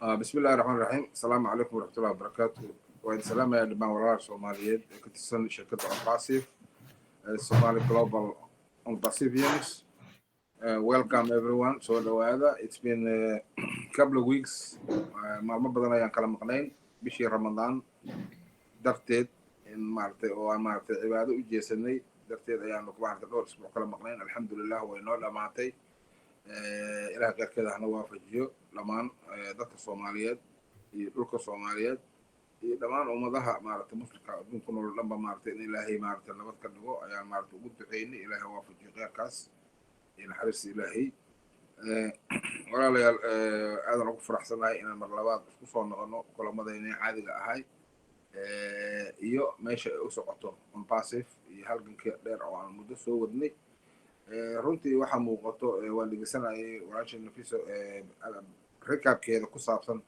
بسم الله الرحمن الرحيم السلام عليكم ورحمة الله وبركاته وإن سلام يا جماعة ورار Soomaaliyeed ka tirsan shirkadda Onpassive Somali Global Onpassivians. Welcome everyone soo dhawaada. It's been a couple of weeks maalmo badan ayaan kala maqnayn bishii Ramadaan darteed in maartay oo aan maartay cibaado u jeesanay darteed ayaan maartay dhowr isbuuc kala maqnayn alxamdulillah way noo dhamaatay ilaah qarkeeda hana waafajiyo dhammaan dadka Soomaaliyeed iyo dhulka Soomaaliyeed iyo dhammaan ummadaha maartay muslimka adduunka nool dhanba maartay in ilaahay maartay nabad ka dhigo ayaan maartay ugu duceynay ilaahay waafajiyo qeyrkaas iyo naxariista ilaahay walaalayaal aadan ugu faraxsanahay inaan mar labaad isku soo noqono kulamadayna caadiga ahay iyo meesha ay u socoto Onpassive iyo halganka dheer oo aan muddo soo wadnay runtii waxa muuqato waan dhegeysanayay walaashay nafiso recapkeeda ku saabsan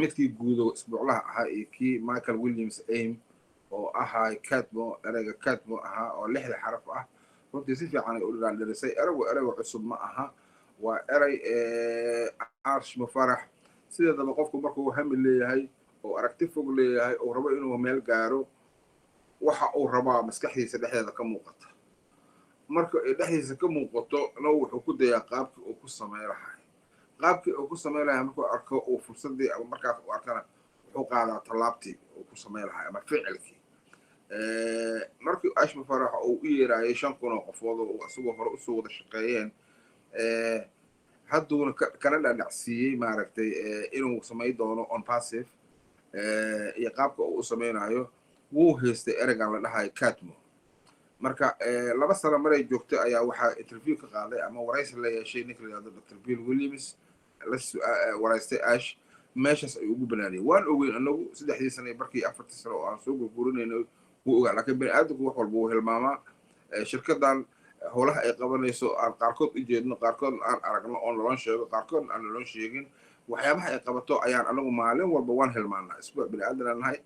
midkii guudo isbuuclaha ahaa iyo kii Michael Williams aim oo ahaa Catmo erayga Catmo ahaa oo 6 xaraf ah runtii si fiican ay u dhaadhirisay erayga cusub ma aha waa eray arsh mufarax sideedaba qofku markuu hami leeyahay oo aragti fog leeyahay oo rabo inuu meel gaaro waxa uu rabaa maskaxdiisa dhexdeeda ka muuqata marka ay dhexdiisa ka muuqato wuxuu ku dayaa qaabkii uu ku sameyn lahaa markuu arko uu fursadii ama markaas uu arkana wuxuu qaadaa tallaabtii uu ku sameyn lahaa ama ficilkii markii ashma farax uu u yeeraayay 5,000 oo qofood oo asagoo hore u soo wada shaqeeyeen hadduuna kana dhacsiiyey maaragtay inuu sameyn doono Onpassive iyo qaabka uu u sameynayo wuu haystay eraygan la dhahayo Catmo marka 2 sano maray joogtay ayaa waxa interview ka qaaday ama waraysi la yeeshay ninka la yiraahdo Dr. Bill Williams la waraystay ash meeshas ay ugu banaaniyeen waan ogeyn anagu 3 sano barkii 4 sano oo aan soo gurgurinayno wuu ogaa laakiin bani'aadamku wax walba uu hilmaamaa shirkadan howlaha ay qabanayso aan qaarkood u jeedno qaarkood aan aragno oo nolol sheego qaarkood aan nolol sheegin waxyaabaha ay qabato ayaan anagu maalin walba waan hilmaanaa isbuuc bani'aadan nahay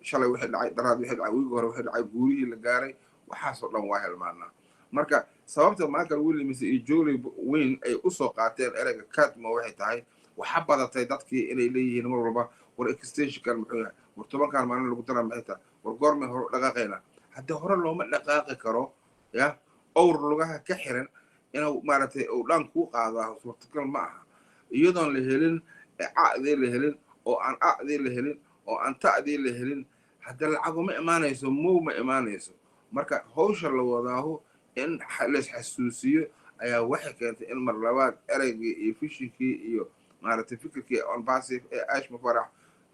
shalay wixii dhacay daraad wixii dhacay wiigi hore wixii dhacay guurihii la gaaray waxaasoo dhan waa hilmaanaa marka sababta Michael Williams iyo Jolie Wayne ay u soo qaateen erayga Catmo waxay tahay waxa badatay dadkii inay leeyihiin mar walba war extension muxuu yahay war 10 maalin lagu daraa maxay tahay war goorma hore dhaqaaqayna hadda hore looma dhaqaaqi karo ya awr lugaha ka xiran inuu maaragtay uu dhan ku qaadaa suurtagal ma aha iyadoon la helin caadii la helin oo aan aadii la helin oo aan taadii la helin hadda lacag ma imaanayso ma imaanayso marka hawsha la wadaaho in la xasuusiyo ayaa waxay keentay in mar labaad eraygii iyo fishinkii iyo maaragtay fikirkii Onpassive ee ash mufarax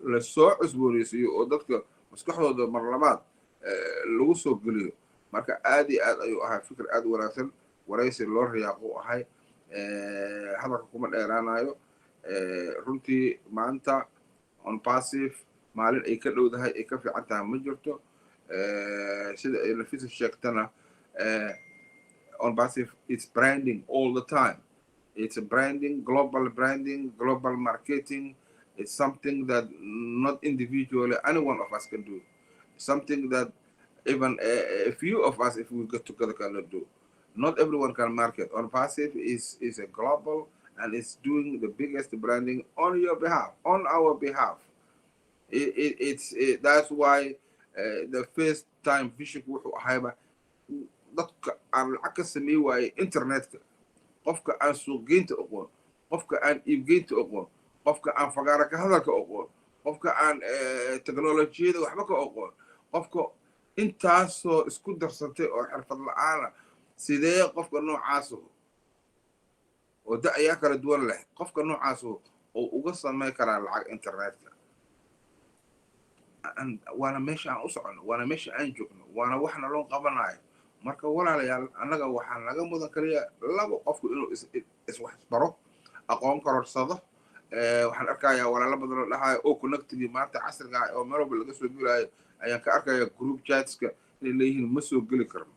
la soo cusboonaysiiyo oo dadka maskaxdooda mar labaad lagu soo geliyo marka aad iyo aad ayuu ahaa fikir aad wanaagsan waraysi loo riyaaqo ahay hadalka kuma dheeraanayo runtii maanta Onpassive maalin ay ka dhowdahay ay ka fiican tahay ma jirto sida ay nafisa sheegtana Onpassive is branding all the time. It's a global marketing. It's something that not individually any one of us can do. Something that even a few of us, if we get together, cannot do. Not everyone can market. Onpassive is a global and it's doing the biggest branding on your behalf, on our behalf. That's why the first time fishing wuxuu ahayba dadka aan lacag ka sameey waayay internetka qofka aan suuqgeynta aqoon qofka aan iibgeynta aqoon qofka aan fagaara ka hadalka aqoon qofka aan teknolojiyada waxba ka aqoon qofka intaasoo isku darsantay oo xirfad la'aana sidee qofka noocaas oo ayaa kala duwan leh qofka noocaas oo uga sameey karaa lacag internetka waana meesha aan u socono waana meesha aan joogno waana waxna loo qabanayo marka walaalayaal annaga waxaan laga mudan kaliya laba qofku inuu wax baro aqoon kororsado waxaan arkayaa walaalo badan oo dhahayo oo connectigi maanta casriga ah oo meel walba laga soo gelayo ayaan ka arkayaa group chatska inay leeyihiin ma soo geli karno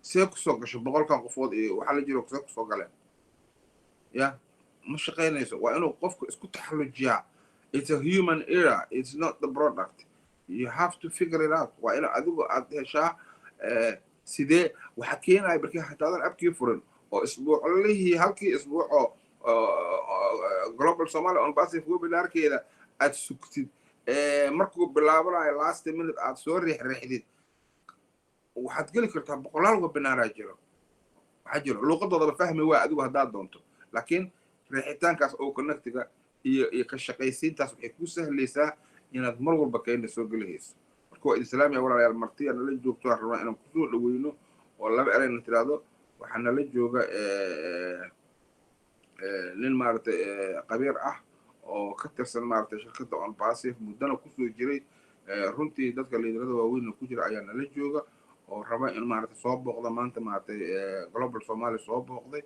see ku soo gasho 100 qofood iyo waxa la jiro ku soo galeen ya ma shaqeynayso waa inuu qofku isku taxallujiyaa it's a human error it's not the product you have to figure it out waa ina adigu aad heshaa sidee waxa keenay barkii xataadan abkii furan oo isbuuclihii halkii isbuuc oo global Somali Onpassive webinarkeeda aad sugtid markuu bilaabanayo last minute aad soo riixdid waxaad geli kartaa boqolaal webinaraa jiro waxaa jiro luuqadoodaba fahmi waa adigu haddaad doonto laakiin riixitaankaas oo connectiga iyo ka shaqaysiintaas waxay ku sahlaysaa inaad mar walba kayna soo gelihayso marka waa islaamiya walaalayaal martiya nala joogto aan rabnaa inaan kusoo dhaweyno oo laba erayna tiraahdo waxaa nala jooga nin maaragtay qabiir ah oo ka tirsan maaragtay shirkadda Onpassive muddana kusoo jiray runtii dadka liidarada waaweyn ku jira ayaa nala jooga oo raba in maaragtay soo booqda maanta maaragtay global Somali soo booqday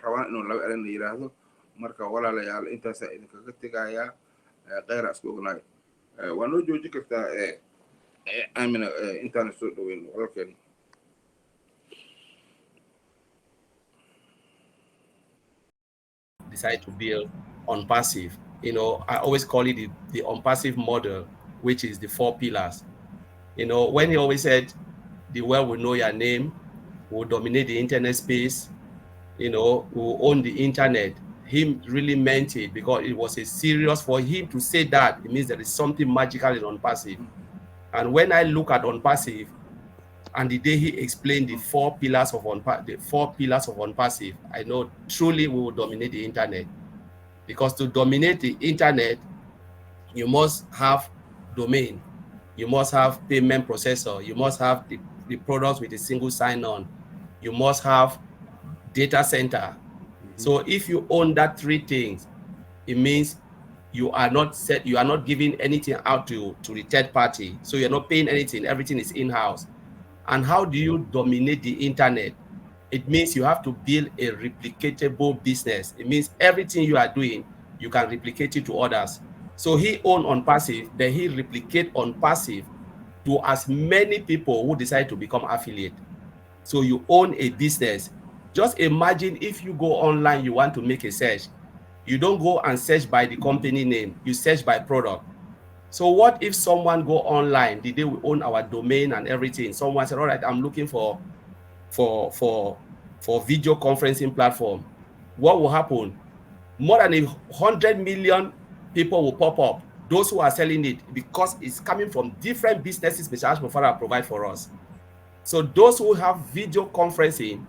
rabaan inuu laba erayna yiraahdo marka walaalayaal intaas idinkaga tegayaa qeyra isku ognaay waa noo joojin kartaa Amina intaan soo dhaweyn walaalkeen decide to build Onpassive. You know, I always call it the Onpassive model, which is the 4 pillars. You know, when he always said the world will know your name, will dominate the internet space, you know, will own the internet, he really meant it because it was a serious, for him to say that, it means there is something magical in Onpassive. And when I look at Onpassive, and the day he explained the 4 pillars of Onpassive, I know truly we will dominate the internet. Because to dominate the internet, you must have domain, you must have payment processor, you must have the products with a single sign-on, you must have data center. So if you own that 3 things, it means you are not giving anything out to the third party. So you're not paying anything, everything is in-house. And how do you dominate the internet? It means you have to build a replicatable business. It means everything you are doing, you can replicate it to others. So he owned Onpassive, then he replicate Onpassive to as many people who decide to become affiliate. So you own a business. Just imagine if you go online, you want to make a search. You don't go and search by the company name, you search by product. So what if someone go online, the day we own our domain and everything, someone said, all right, I'm looking for video conferencing platform. What will happen? More than 100 million people will pop up, those who are selling it, because it's coming from different businesses Mr. Ashmofara provide for us. So those who have video conferencing,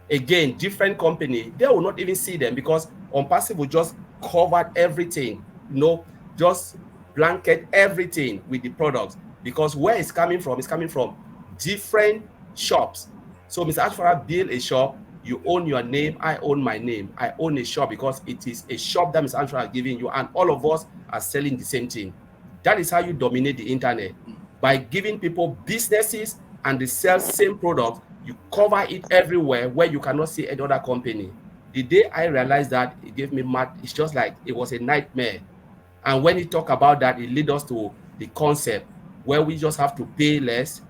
again, different company, they will not even see them because Onpassive will just cover everything, you know, just blanket everything with the products, because where it's coming from different shops. So Mr. Ashfara build a shop, you own your name, I own my name. I own a shop because it is a shop that Mr. Ashfara is giving you, and all of us are selling the same thing. That is how you dominate the internet, by giving people businesses and they sell same products. You cover it everywhere where you cannot see any other company. The day I realized that, it gave me mad. It's just like it was a nightmare. And when he talk about that, it lead us to the concept where we just have to pay less.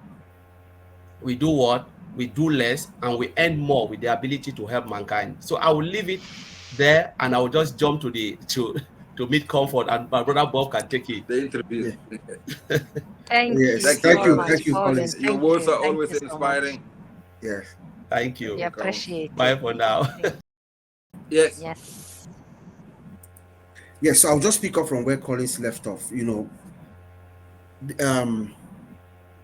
We do what? We do less and we earn more with the ability to help mankind. So I will leave it there and I will just jump to meet Comfort, and my brother Bob can take it. The interview. Yeah. Thank you, Collins. Your words are always inspiring. Yes. Thank you. We appreciate Bye it. for now. Yes. Yes, so I'll just pick up from where Collins left off. You know,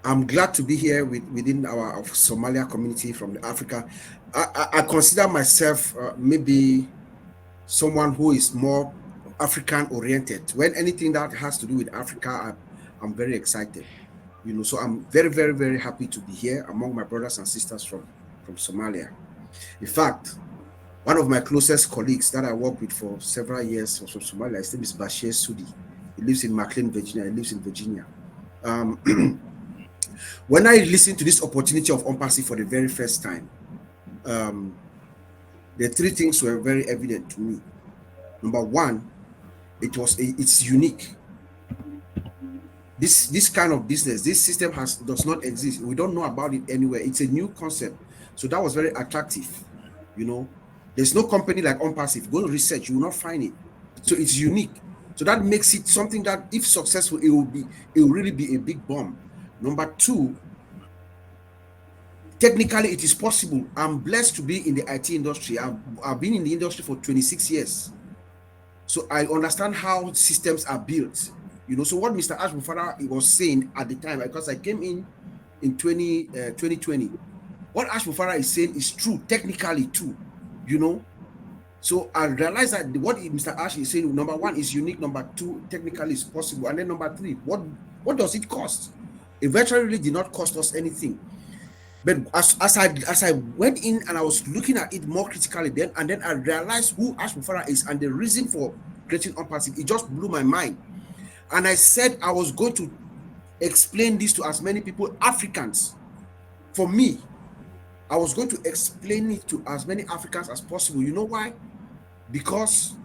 I'm glad to be here within our Somalia community from the Africa. I consider myself maybe someone who is more African oriented. When anything that has to do with Africa, I'm very excited. You know, so I'm very, very, very happy to be here among my brothers and sisters from Somalia. In fact, one of my closest colleagues that I worked with for several years was from Somalia. His name is Bashir Sudi. He lives in McLean, Virginia. He lives in Virginia. When I listened to this opportunity of Onpassive for the very first time, the 3 things were very evident to me. Number 1, it's unique. This kind of business, this system does not exist. We don't know about it anywhere. It's a new concept. So that was very attractive. You know, there's no company like Onpassive. Go research, you will not find it. So it's unique. So that makes it something that, if successful, it will really be a big bomb. Number 2, technically it is possible. I'm blessed to be in the IT industry. I've been in the industry for 26 years. So I understand how systems are built. So what Mr. Ash Mufara was saying at the time, because I came in 2020, what Ash Mufara is saying is true, technically too. So I realized that what Mr. Ash is saying, number one, is unique. Number two, technically is possible. And then number three, what does it cost? It virtually really did not cost us anything. But as I went in and I was looking at it more critically then, and then I realized who Ash Mufara is and the reason for creating Onpassive, it just blew my mind. And I said I was going to explain this to as many people, Africans. For me, I was going to explain it to as many Africans as possible. You know why? Because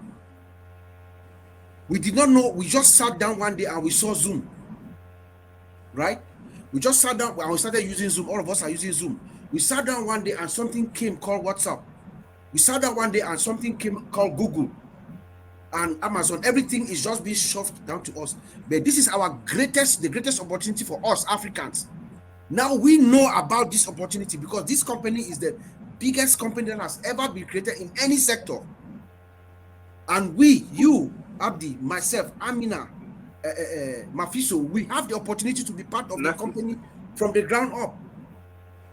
we did not know. We just sat down one day and we saw Zoom, right? We just sat down and we started using Zoom. All of us are using Zoom. We sat down one day and something came called WhatsApp. We sat down one day and something came called Google and Amazon. Everything is just being shoved down to us. But this is the greatest opportunity for us Africans. Now we know about this opportunity because this company is the biggest company that has ever been created in any sector. And you, Abdi, myself, Amina, Mafiso, we have the opportunity to be part of the company from the ground up.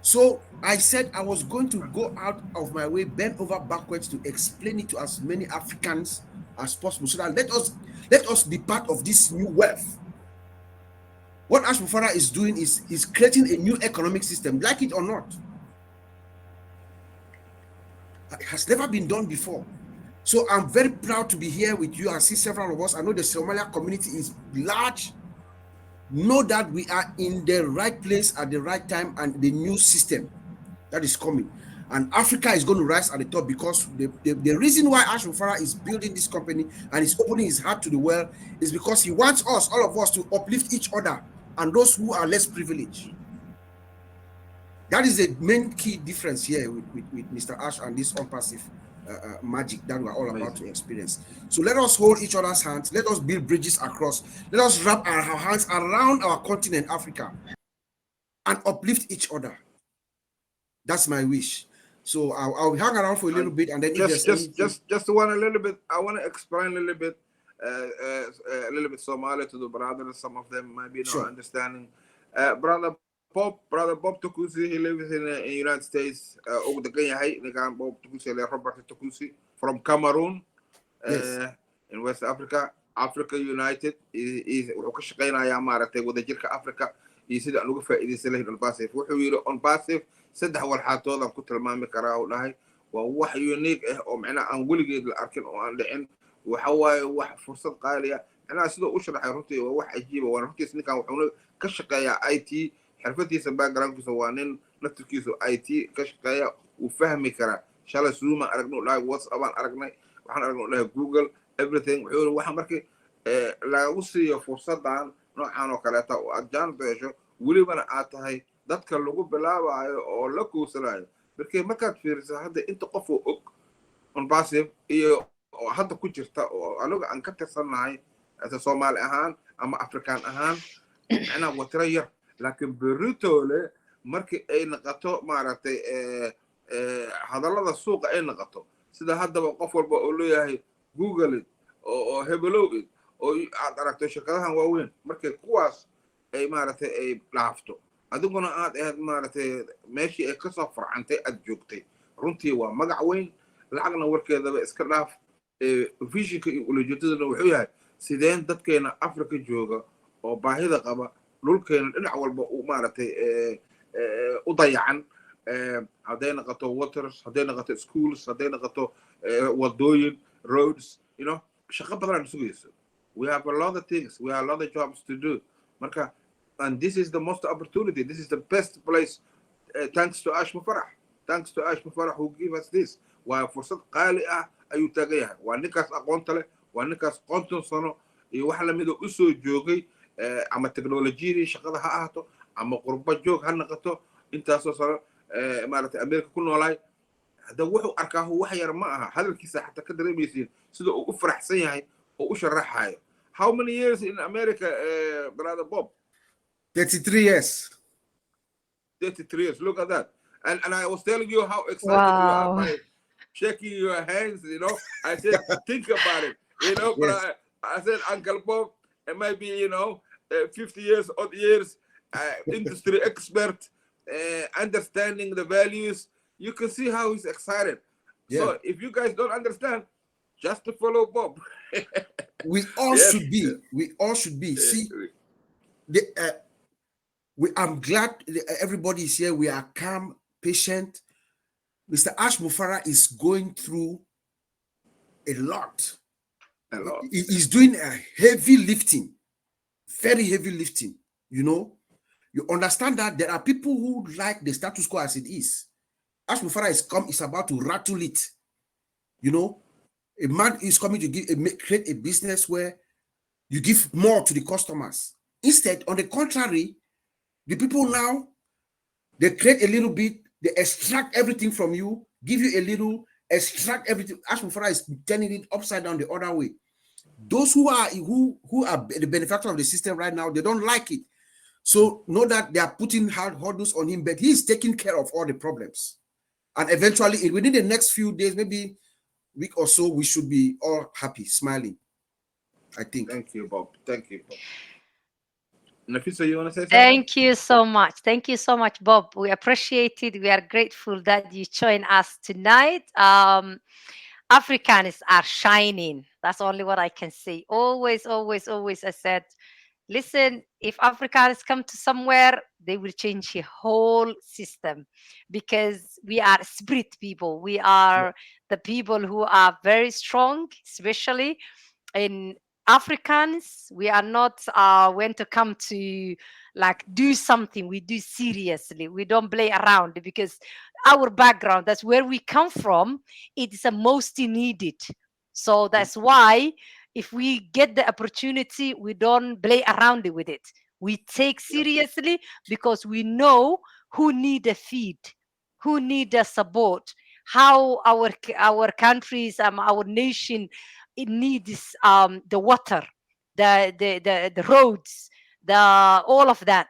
So I said I was going to go out of my way, bend over backwards to explain it to as many Africans as possible, so that let us be part of this new wealth. What Ash Mufara is doing is creating a new economic system, like it or not. It has never been done before. So I'm very proud to be here with you. I see several of us. I know the Somalia community is large. Know that we are in the right place at the right time and the new system that is coming. And Africa is going to rise at the top because the reason why Ash Mufara is building this company and is opening his heart to the world is because he wants us, all of us, to uplift each other and those who are less privileged. That is the main key difference here with Mr. Ash and this Onpassive magic that we're all about to experience. So let us hold each other's hands. Let us build bridges across. Let us wrap our hands around our continent, Africa, and uplift each other. That's my wish. So I'll hang around for a little bit, and then just want a little bit. I want to explain a little bit Somali to the brothers. Some of them might be not understanding. Brother Bob Tukusi, he lives in the United States. Bob Tukusi, Robert Tukusi from Cameroon, in West Africa. Africa United is wadajirka Africa iyo sida aan uga faa'iideysan lahayn Onpassive. Wuxuu yiri Onpassive saddex walxaatood aan ku tilmaami karaa oo dhahay waa wax unique ah oo macna aan weligeed la arkin oo aan dhicin. waxa waaye wax fursad qaali ah. Macnaha sidoo u sharaxay runtii waa wax cajiib ah. Runtii ninkan wuxuu ka shaqeeyaa IT, xirfadiisa backgroundkiisa waa nin naftirkiisu IT ka shaqeeya, uu fahmi karaa. Shalay Zoom aan aragnay, live WhatsApp aan aragnay, waxaan aragnay Google, everything. Wuxuu waxa markii lagu siiyo fursadan noocan oo kaleeta oo aad jaan beesho welibana aad tahay dadka lagu bilaabayo oo la kuusanayo. Markii markaad fiiriso hadda inta qof oo og Onpassive iyo oo hadda ku jirta oo anaga aan ka tirsanahay Somali ahaan ama Afrikaan ahaan, macnaha waa tiro yar. Laakiin beritoole markii ay noqoto maaragtay hadallada suuqa ay noqoto sida haddaba qof walba oo leeyahay Google oo hebelow oo aad aragto shirkadahan waaweyn markay kuwaas ay maaragtay ay laafto adiguna aad ahayd maaragtay meeshii ay ka soo farcantay aad joogtay. Runtii waa magac weyn, lacagna warkeedaba iska dhaaf. Visionka iyo ujeedaduna wuxuu yahay sideen dadkeena Afrika jooga oo baahida qaba dhulkeena dhinac walba uu maaragtay u dayacan, hadday noqoto waters, hadday noqoto schools, hadday noqoto wadooyin, roads, shaqo badan aan sugayso. We have a lot of things. We have a lot of jobs to do. Marka, and this is the most opportunity. This is the best place. Thanks to Ash Mufara. Thanks to Ash Mufara who gave us this. Waa fursad qaali ah ayuu tagayaa. Waa ninkaas aqoonta leh, waa ninkaas konton sano iyo wax la mid ah u soo joogay ama teknolojiyadii shaqada ha ahaato ama qurba joog ha noqoto intaasoo sano maaragtay Amerika ku noolaay. Hadda wuxuu arkaa wax yar ma aha. Hadalkiisa xataa ka dareemaysiin sida uu u faraxsan yahay oo u sharaxayo. How many years in America, Brother Bob? 33 years. 33 years. Look at that. And I was telling you how excited you are by shaking your hands. I said, think about it. you know, but Yes. I said Uncle Bob, it might be, 50 years, odd years, industry expert, understanding the values. You can see how he's excited. Yeah. So if you guys don't understand, just to follow Bob. We all Yes, should be. yes. We all should be. See, the, I'm glad everybody is here. We are calm, patient. Mr. Ash Mufara is going through a lot. A lot. He's doing a heavy lifting, very heavy lifting. You understand that there are people who like the status quo as it is. Ash Mufara is about to rattle it. A man is coming to create a business where you give more to the customers. Instead, on the contrary, the people now, they create a little bit, they extract everything from you, give you a little, extract everything. Ash Mufara is turning it upside down the other way. Those who are the benefactors of the system right now, they don't like it. So know that they are putting hard hurdles on him, but he's taking care of all the problems. And eventually, within the next few days, maybe week or so, we should be all happy, smiling, I think. Thank you, Bob. Thank you, Bob. Nafisa, you want to say something? Thank you so much. Thank you so much, Bob. We appreciate it. We are grateful that you join us tonight. Africans are shining. That's only what I can say. Always, always, always, I said, listen, if Africans come to somewhere, they will change the whole system because we are spirit people. We are the people who are very strong, especially in Africans. We are not when to come to like do something, we do seriously. We don't play around because our background, that's where we come from, it is the most needed. So that's why if we get the opportunity, we don't play around with it. We take seriously because we know who need a feed, who need a support, how our countries, our nation, it needs the water, the roads, the all of that.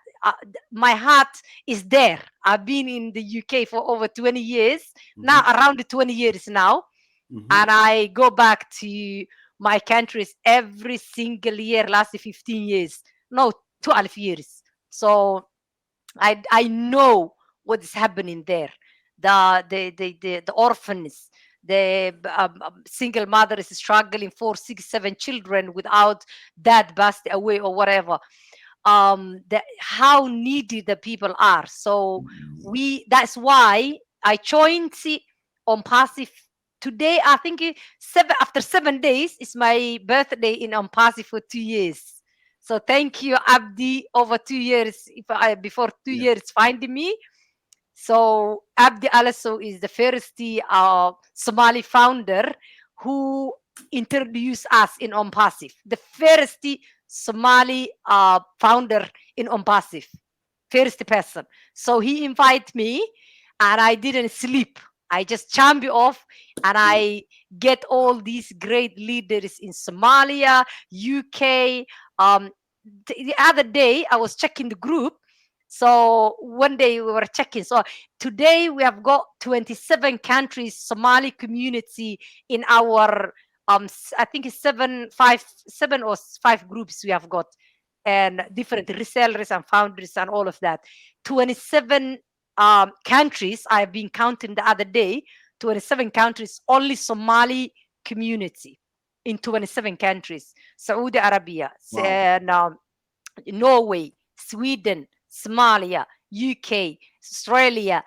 My heart is there. I've been in the UK for over 20 years now, around 20 years now, and I go back to my countries every single year. Last 15 years, no, 12 years. So I know what is happening there. The orphans, the single mother is struggling for 6 7 children without dad passed away or whatever. How needy the people are. So that's why I joined Onpassive today. I think after 7 days is my birthday in Onpassive for 2 years. So thank you, Abdi, over 2 years, before 2 years finding me. So Abdi Alasow is the first Somali founder who introduced us in Onpassive. The first Somali founder in Onpassive, first person. So he invited me, and I didn't sleep. I just champion off, and I get all these great leaders in Somalia, UK. The other day I was checking the group. So one day we were checking. So today we have got 27 countries Somali community in our I think it's 7 or 5 groups we have got, and different resellers and founders and all of that. 27 countries. I've been counting the other day. 27 countries, only Somali community in 27 countries. Saudi Arabia, and Norway, Sweden, Somalia, UK, Australia,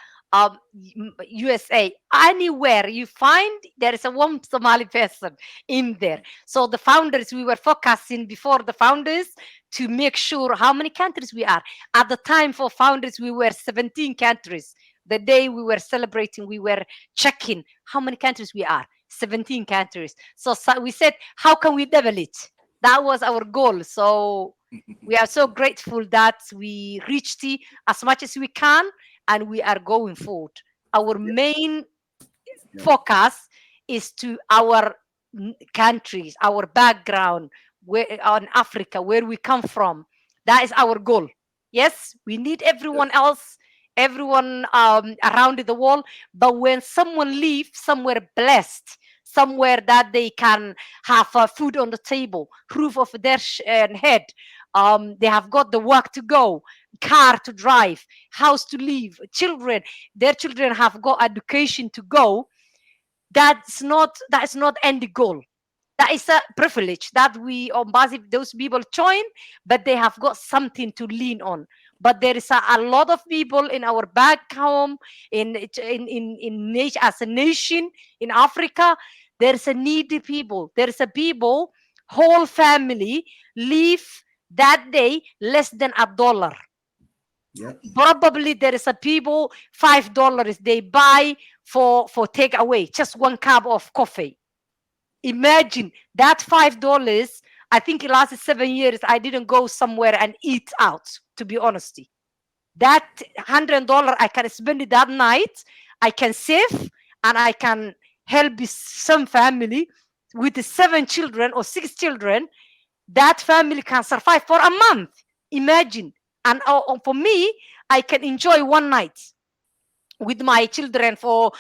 USA. Anywhere you find, there is a one Somali person in there. So the founders, we were focusing before the founders to make sure how many countries we are. At the time for founders, we were 17 countries. The day we were celebrating, we were checking how many countries we are. 17 countries. So we said, how can we double it? That was our goal. So we are so grateful that we reached as much as we can, and we are going forward. Our main focus is to our countries, our background, on Africa, where we come from. That is our goal. Yes, we need everyone else, everyone around the world. But when someone leaves somewhere blessed, somewhere that they can have food on the table, roof of their head. They have got the work to go, car to drive, house to live, children. Their children have got education to go. That's not end goal. That is a privilege that we Onpassive, those people join, but they have got something to lean on. But there is a lot of people in our back home, as a nation in Africa. There's a needy people. There is a people, whole family live that day less than $1. Yeah. Probably there is a people $5 they buy for takeaway, just one cup of coffee. Imagine that $5. I think it lasted 7 years. I didn't go somewhere and eat out, to be honest. That $100 I can spend it that night. I can save and I can help some family with the 7 children or 6 children. That family can survive for a month. Imagine. And for me, I can enjoy one night with my children or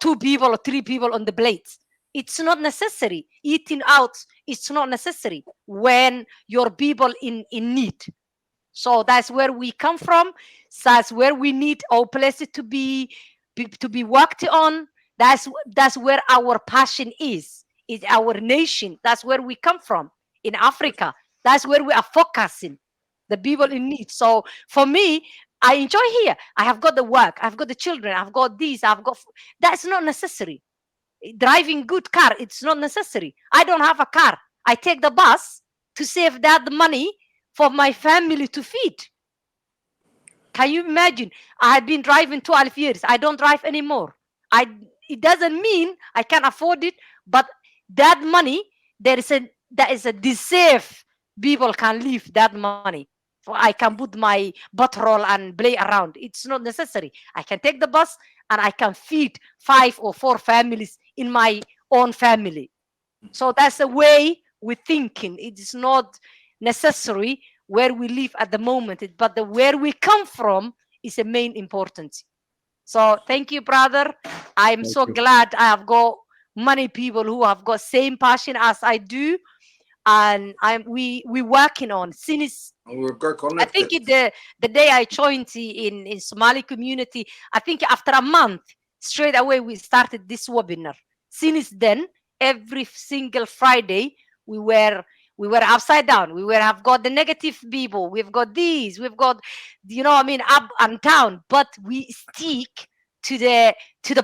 2 people or 3 people on the plates. It's not necessary. Eating out, it's not necessary when your people in need. So that's where we come from. That's where we need our places to be worked on. That's where our passion is our nation. That's where we come from in Africa. That's where we are focusing, the people in need. So for me, I enjoy here. I have got the work. I've got the children. I've got these. That's not necessary. Driving good car, it's not necessary. I don't have a car. I take the bus to save that money for my family to feed. Can you imagine? I have been driving 12 years. I don't drive anymore. It doesn't mean I can't afford it, but that money, that is a deserve. People can leave that money. So I can put my butthole and play around. It's not necessary. I can take the bus and I can feed 5 or 4 families in my own family. So that's the way we're thinking. It is not necessary where we live at the moment, but where we come from is the main importance. So thank you, brother. I'm so glad I have got many people who have got same passion as I do, and we working on since. I think the day I joined in Somali community, I think after a month, straight away we started this webinar. Since then, every single Friday, we were upside down. We have got the negative people. We've got these. We've got, up and down. But we stick to the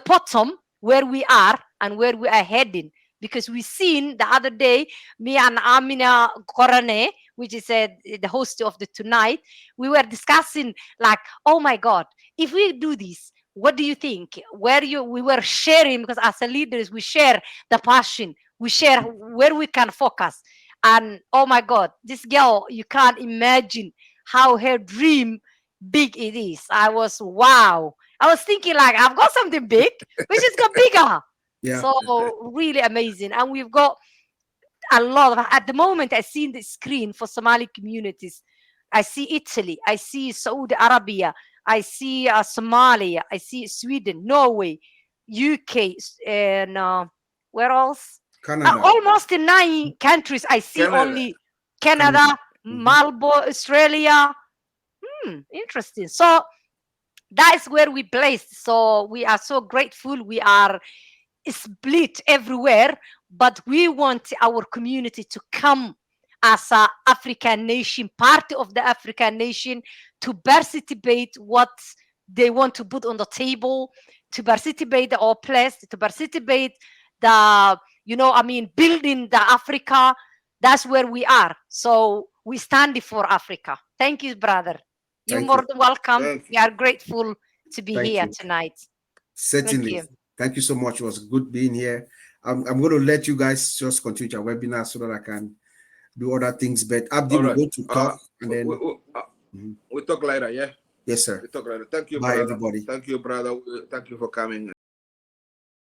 bottom where we are and where we are heading. Because we seen the other day, me and Amina Korane, which is the host of the tonight, we were discussing like, oh my God, if we do this, what do you think? We were sharing, because as a leaders, we share the passion, we share where we can focus. And oh my God, this girl, you can't imagine how her dream big it is. Wow. I was thinking like, I've got something big, which is got bigger. Yeah. So really amazing. And we've got a lot of, at the moment, I see the screen for Somali communities. I see Italy, I see Saudi Arabia, I see Somalia, I see Sweden, Norway, UK, and where else? Canada. Almost in 9 countries. I see only Canada, Melbourne, Australia. Interesting. So that's where we placed. So we are so grateful. We are split everywhere, but we want our community to come as an African nation, part of the African nation, to participate what they want to put on the table, to participate our place, to participate building the Africa. That's where we are. So we stand for Africa. Thank you, brother. You're more than welcome. We are grateful to be here tonight. Certainly. Thank you so much. It was good being here. I'm going to let you guys just continue your webinar so that I can do other things. But Abdi will go to talk and then we'll talk later. Yeah. Yes, sir. We'll talk later. Thank you, Bye, brother. everybody. Thank you, brother. Thank you for coming.